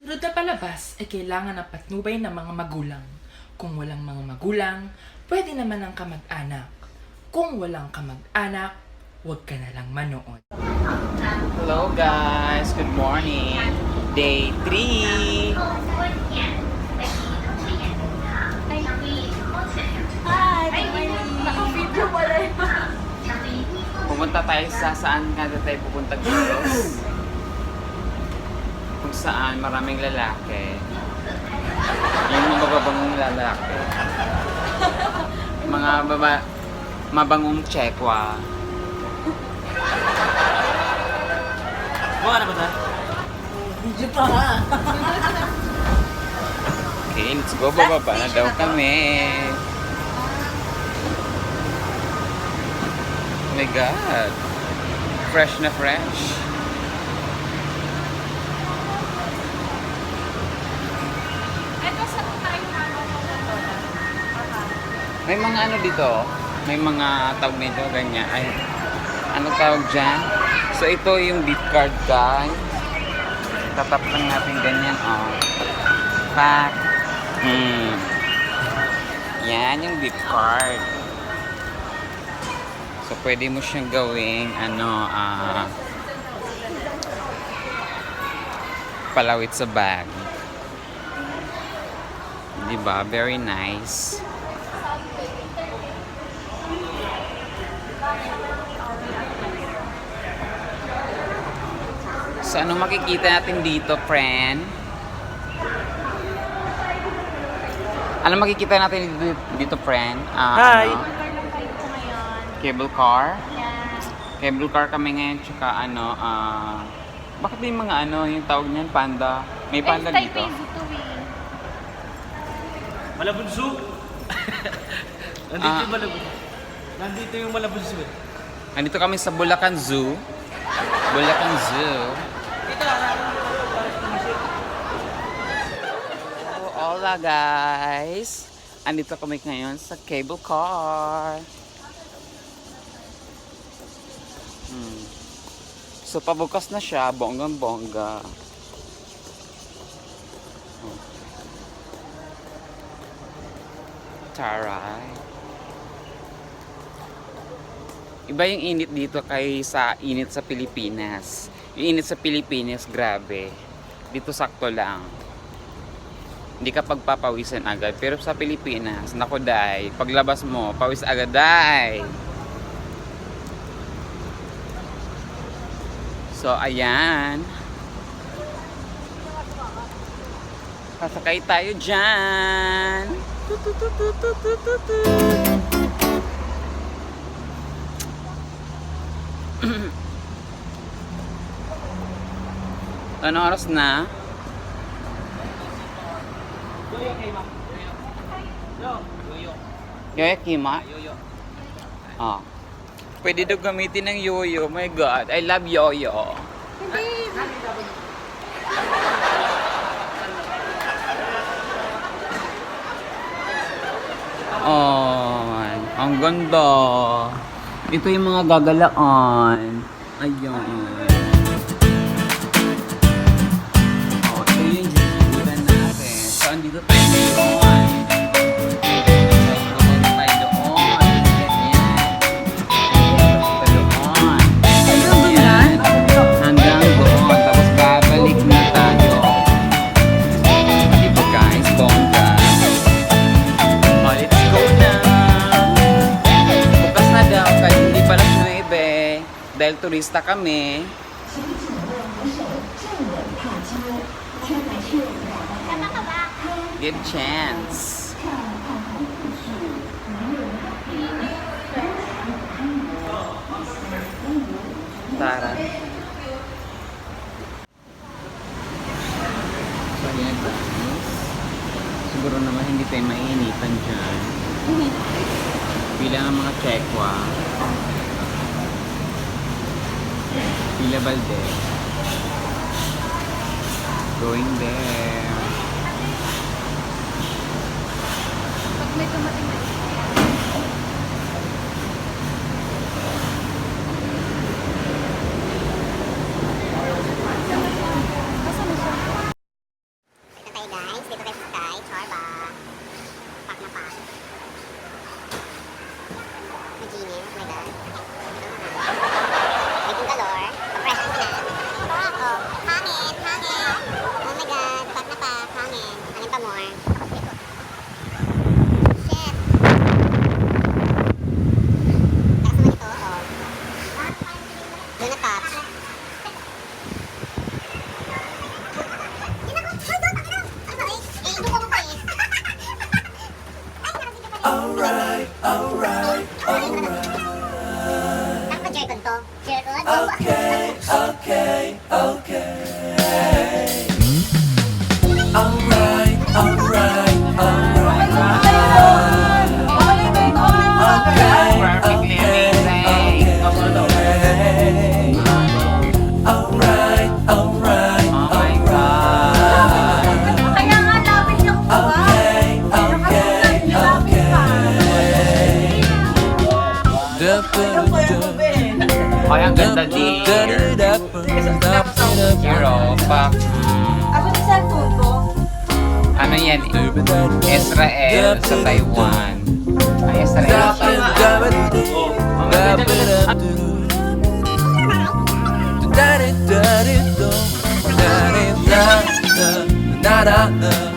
Sunod na palabas ay kailangan ng patnubay ng mga magulang. Kung walang mga magulang, pwede naman ang kamag-anak. Kung walang kamag-anak, huwag ka na lang manood. Hello guys, good morning. Day 3. Naka-video pala yun. Pumunta tayo sa saan nga tayo pupunta girls? Kung saan maraming lalaki. Yung mga babangong lalaki. Mga mabangong tsekwa. Buka na ba ta? Video pa nga. Okay, let's go. Bababa na daw kami. Oh my God. Fresh na fresh. Ito sa tayo na May mga ano dito, may mga tawag nito, ganyan. Ay, ano tawag dyan? So, ito yung gift card, guys. Tatap lang natin ganyan, oh. Pack. Yan yung gift card. So, pwede mo siyang gawing, palawit sa bag. Diba? Very nice. So, ano makikita natin dito, friend? Ano makikita natin dito, friend? Hi! Cable car? Yeah. Cable car kami ngayon, tsaka bakit may mga yung tawag niyan, panda? May panda dito? Taipei Zoo to eh. Malabon Zoo! Nandito yung Malabon. Nandito yung Malabon Zoo. Nandito kami sa Bulacan Zoo. Bulacan Zoo. Hola guys! Andito kami ngayon sa cable car. So pabukas na siya, bonggang-bongga. Taray. Iba yung init dito kaysa init sa Pilipinas. Yung init sa Pilipinas, grabe. Dito sakto lang. Hindi ka pagpapawisan agad. Pero sa Pilipinas, naku day, paglabas mo, pawis agad day. So, ayan. Kasakay tayo dyan. Anong oras na? Yoyo Kima? Ah. Pwede daw gamitin ng yoyo. My God, I love yoyo. Oh, ang ganda. Ito yung mga gagalaan. Ayun. Oh, ito yung jisuran natin. So, andito tayo ngayon. Dahil turista kami. Give chance. Tara. So, yan guys. Siguro naman hindi tayo maininitan dyan. Bilang ang mga tsekwa. Pila Balde. Going there. Pag may tumating na Hangin, hangin. Oh my God, back na pa, hangin. Hangin pa more. Shit. Lakas naman ito, oh. Do not touch. Alright, alright, alright. Nakaka-jerkon to. Jerkon? Okay, okay, okay. Alright, alright, alright. Okay, Perfectly okay, amazing. okay. Alright, alright, Oh my alright. Kaya nga lapit yung Okay, okay, okay. Ay, ang ganda din. Hero, fuck. Ako sa cellphone ko. Ano yan? Israel sa Taiwan. Ay, Israel sa Da da da da da da da da da da